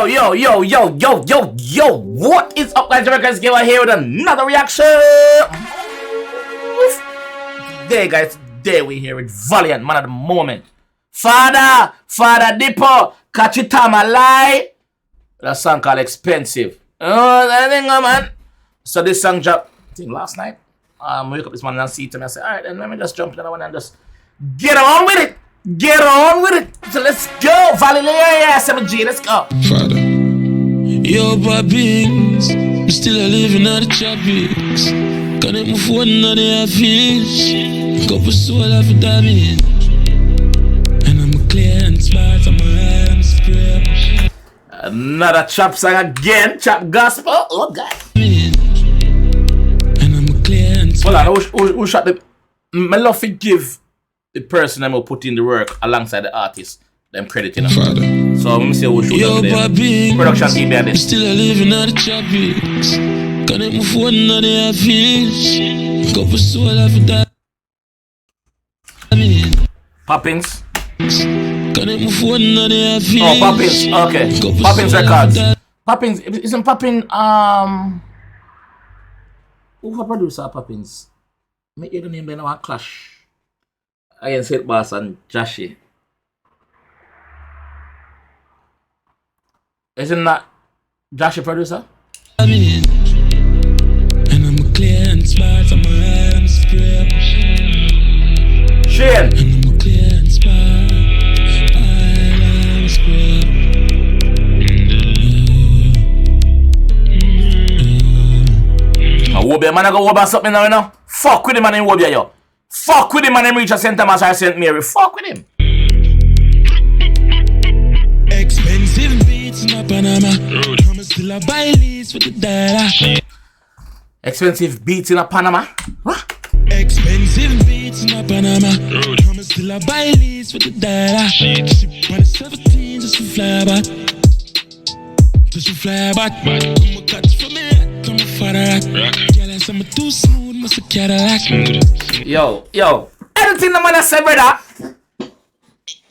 Yo. What is up, guys? JAMAICA'S 𝐑𝐄𝐀𝐂𝐓𝐈𝐎𝐍 here with another reaction. There, guys. There we here with Valiant, man of the moment. Father Dippo, catch it time a lie. That song called Expensive. Oh, that thing, man. So this song dropped, I think last night. I wake up this morning and see it and I say, alright, then let me just jump to the one and just get on with it. Get on with it. So let's go. Valiant, 7G, let's go. Father, yo, babings, you still a living out the tropics. Connect my phone on the fish. Couple soul of damage. And I'm a clear and smart, I'm a hand spray. Another chop song again, chop gospel. Oh, God. And I'm a clear and smart. Hold on, who shot the... I love to give the person that will put in the work alongside the artist them credit, you know. Father, so let me see who shoot them today. Production team behind this. Still a living out the tropics. Connect my phone on the fish. Couple soul of damage. Poppins. Connect my phone on the fish. Oh, Poppins. Okay. Poppins Records. Poppins. Isn't Poppin who's the producer of Poppins? Make you the name then one clash against Hit Boss and Joshy. Isn't that Joshy producer? And I'm a clear and smart, I'm a hand spray. Shane. And I'm a clear and smart, I'm spray. Wobia man, I go Wobia something now, you know? Fuck with him man in Wobia, yo. Fuck with him man in reach a St. Thomas or St. Mary. Fuck with him. Expensive beats in a Panama. I'm still a buy lease with the data. Expensive beats in a Panama. What? Expensive beats in a Panama. I'm still a buy lease with the data. When it's 17, just to fly back. Just to fly back. I'm a catch for me. I'm a father. Girl, I'm too smooth, must a Cadillac. Yo. Anything the man said, brother,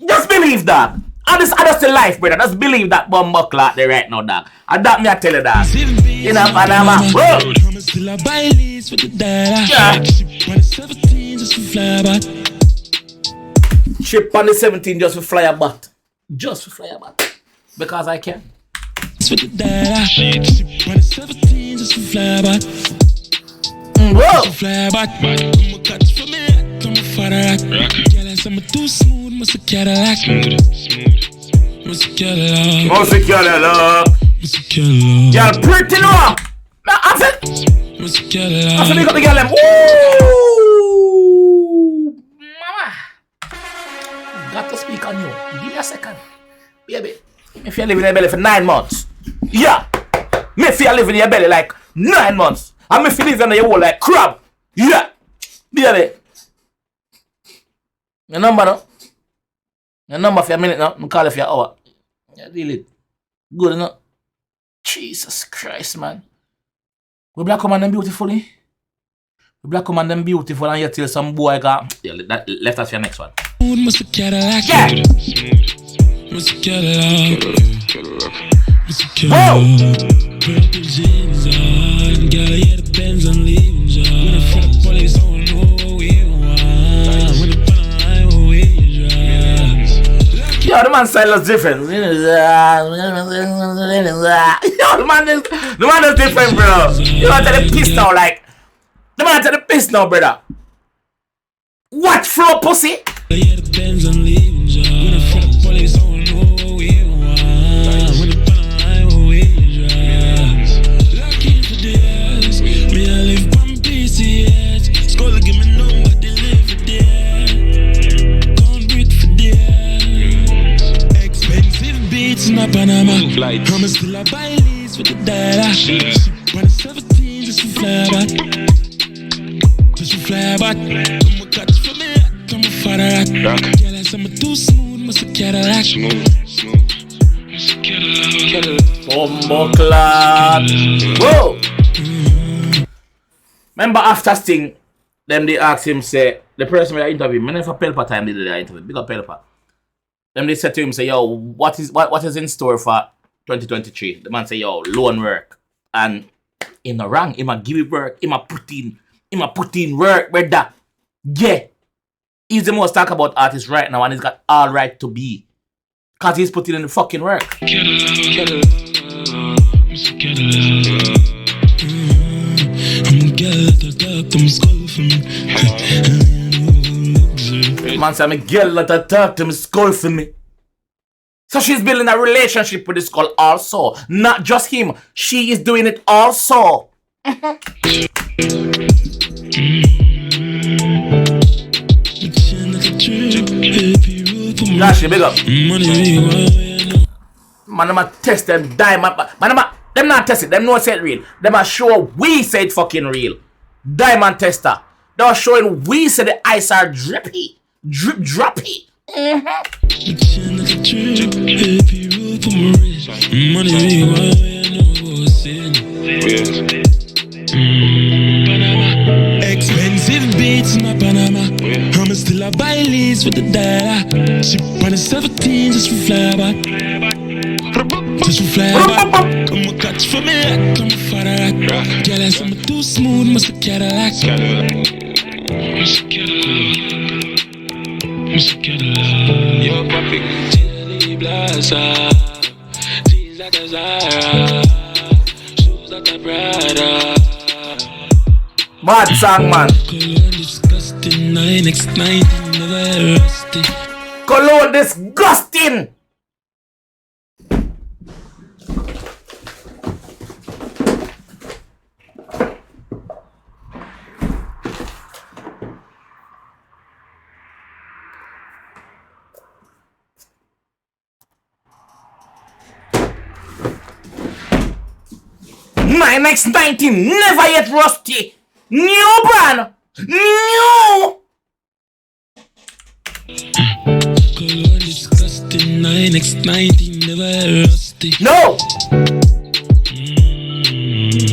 just believe that. I just the life, brother. Just believe that bumbo clock there right now, dog. And that me I tell you that. In a Panama, bro. I'm still a buy lease with the data. Yeah. When it's 17, just to fly back. Ship on the 17 just for fly a bat. Just for fly a bat. Because I can. With the data. When it's 17, just to fly back. Whoa. Fly back. I'm a catch for me. I'm a father. Girl, I'm too smooth, must a Cadillac. Must a Cadillac. Must a Cadillac. Must a Cadillac. Y'all pretty no. I said. Must a Cadillac. I said, make up the girl them. Ooh. Mama. Got to speak on you. Give me a second. Baby. If you live in your belly for 9 months. Yeah. Me if you live in your belly like 9 months. And me if you live in your wall like crab. Yeah. Baby. Your number no? Your number for a minute now. I'm calling for your hour. Yeah, deal it. Good enough. Jesus Christ, man. We black woman them beautifully. We black woman them beautiful and yet till some boy got. Yeah, that left us for your next one. Must a Cadillac. Yeah. Must a Cadillac. Must a Whoa. Cadillac. Purple jeans on. Girl, yeah, the Benz on leaving job. When I fuck police, I don't know what we want. When I put on line, what we drive. Yo, the man's style is different. Yo, the man is different, bro. You want to the piss now, like. The man to the piss now, brother. Watch flow, pussy. Yeah, the Benz on leaving job. When I fuck police, I don't know what we want. When I put on line, what we drive. Lucky for the ass. Me, I live on PCH. Scholar give me number, they live for there. Can't breathe for there. Expensive beats in a Panama. I'm still a buy lease with the data. When it's 17, just to fly back. Just to fly back. I'm a catch for me. I'm a father. Girl, I'm too smooth, must a Cadillac. Bumbo clad. Whoa. Remember after Sting, them they asked him, say, the person we interview, I never Pelpa time did the interview, big up Pelpa. Then they said to him, say, yo, what is in store for 2023. The man say, yo, loan work. And in the wrong, he might give it work. He might put in work, brother. Yeah. He's the most talked about artist right now, and he's got all right to be. Because he's putting in the fucking work. Man say, I'm a girl that talk to me, skull for me. So she's building a relationship with the skull also. Not just him. She is doing it also. Gosh, big up. Man, I'ma test them diamond. Man, them not test it. Them no say it real. Them are show we say it fucking real. Diamond tester. They are showing we say the ice are drippy. Drip droppy. Expensive beats in my Panama. I'm still a buy leads with the data. She on the 17 just for fly back. Just for fly back. Come a catch for me, come for that. Girl, I'm too smooth, must have Cadillac. Yo, papi, chili blaza. Jeans like a Zara. Shoes like a Prada. Bad song, man. Cologne disgusting. 9x19, never yet rusty. New brand. New. Cologne disgusting, 9x19, never yet rusty. No.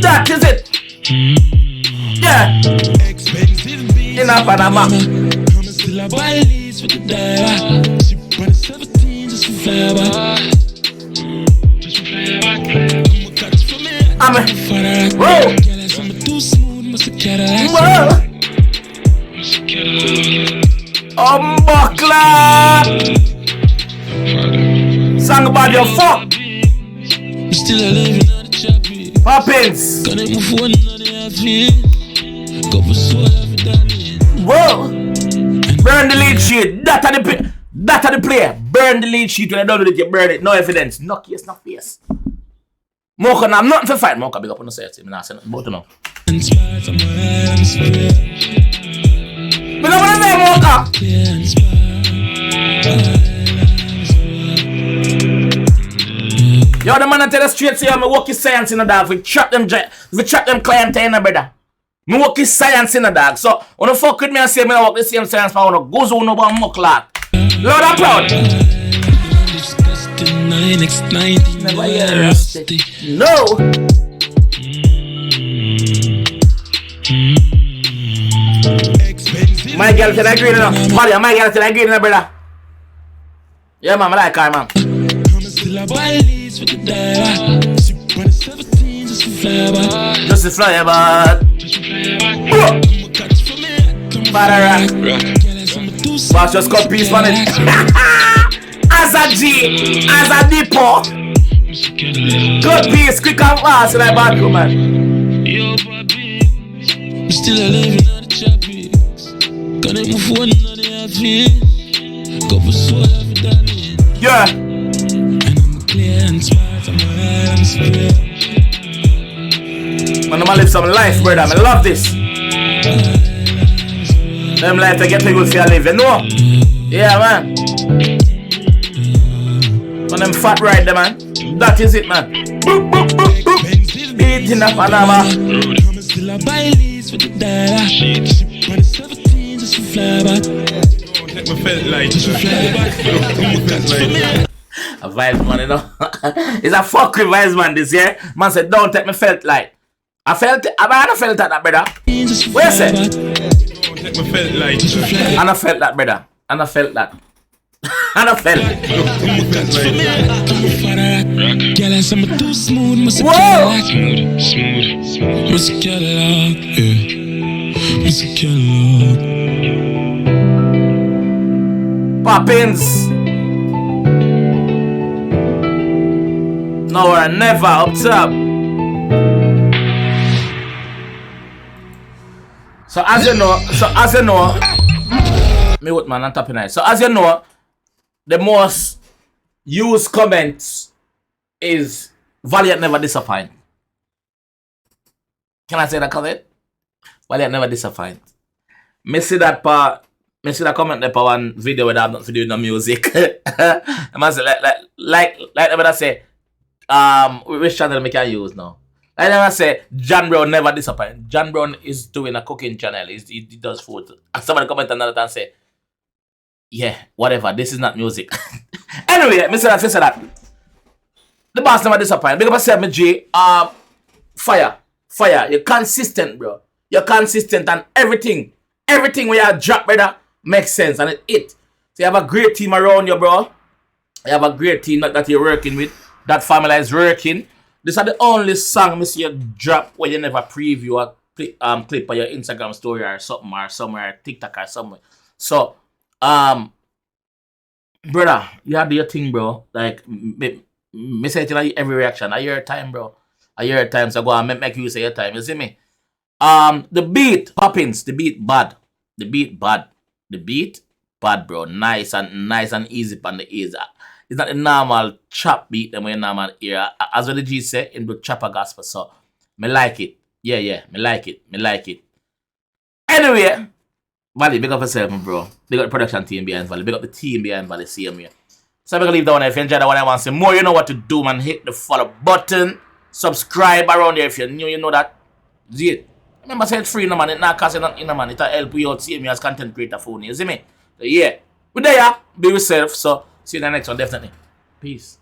That is it. Yeah. In a Panama. I'm still a buy leads with the data. She on the 17 just for fly back. Just for fly back. I'm a whoa. Too smooth, must have Cadillac. Buckler. Song about your fuck. Still living on the choppy. Poppins. Connect my phone on the outfit. Go for soul every day. Whoa. Burn the lead sheet. That are the player. Burn the lead sheet when I don't do it. You burn it. No evidence. No case, no face. Mocha, I'm nothing for fight. Mocha, big up on the set. I'm not saying nothing about it now. Big up on the name, Mocha. Yo, the man I tell us straight, say, I'm work his science in the dog. We trap them client in the brother. Me work his science in the dog. So, when you fuck with me and say, me work the same science, but I want to go zone over and muck lot. Lord, I'm proud. Never yet rusty. No. My girl said I agree now. Maria, my girl said I agree now, brother. Yeah, man, I like her, man. Just to fly about. Watch just cut piece on it. As a G, as a depot. Good piece, quick and fast, like bad man. Yo, papi, still living on the choppies. Connect my phone on the outfit. Go for soul every day. Yeah. And I'm clear and smart, I'm alright, I'm spirit. Man, I'm gonna live some life, brother. I love this. Them life to get me good for your live, you know? Yeah, man. On them fat ride there, man. That is it, man. Boop, boop, boop, boop. Beat in the Panama. I'm still a buy leads with the data. Ship on the 17 just for fly back. Let me felt like just for fly back. A vibes man, you know. It's a fuck with vibes man this year. Man said, don't take me felt like. I felt it. I felt that, brother. Where is it? Let me felt like. And I felt that, brother. And I felt that. And I fell. Girl, and some too smooth, must Whoa! smooth. Must get loud, yeah. Must get loud. Poppins. No or never up top. So as you know, me what man on top of night. So as you know, the most used comments is Valiant never disappoint. Can I say that comment? Valiant never disappoint. Me see that comment there for one video where I'm not doing no music. I must say like I say, which channel we can use now? Like I say, John Brown never disappoint. John Brown is doing a cooking channel. He does food. And somebody comment another time and say, yeah, whatever, this is not music. Anyway, me say that. The boss never disappoint. Because I said, me G, fire. You're consistent, bro. You're consistent and everything where you drop, brother, makes sense and it. So you have a great team around you, bro. You have a great team that you're working with. That family is working. These are the only song me see you drop where you never preview a clip on your Instagram story or something or somewhere, TikTok or somewhere. So, brother, you have to do your thing, bro. Like, me say it in every reaction. I hear time, bro. I hear time, so go and make you say your time. You see me? The beat, Poppins, the beat bad. The beat bad, bro. Nice and easy on the ears. It's not a normal chop beat them way normal hear. As what the G say, in the chopper gospel. So, me like it. Yeah, me like it. Anyway, Valley, big up yourself, bro. Big up the production team behind Valley. Big up the team behind Valley. See me. So I'm going to leave that one. If you enjoyed that one, I want to say more, you know what to do, man. Hit the follow button. Subscribe around there if you're new, you know that. See it. Remember, say it's free, no man. It's not costing nothing, no man. It'll help you out, see me as content creator phone. You see me? So, yeah. We're there, be yourself. So, see you in the next one, definitely. Peace.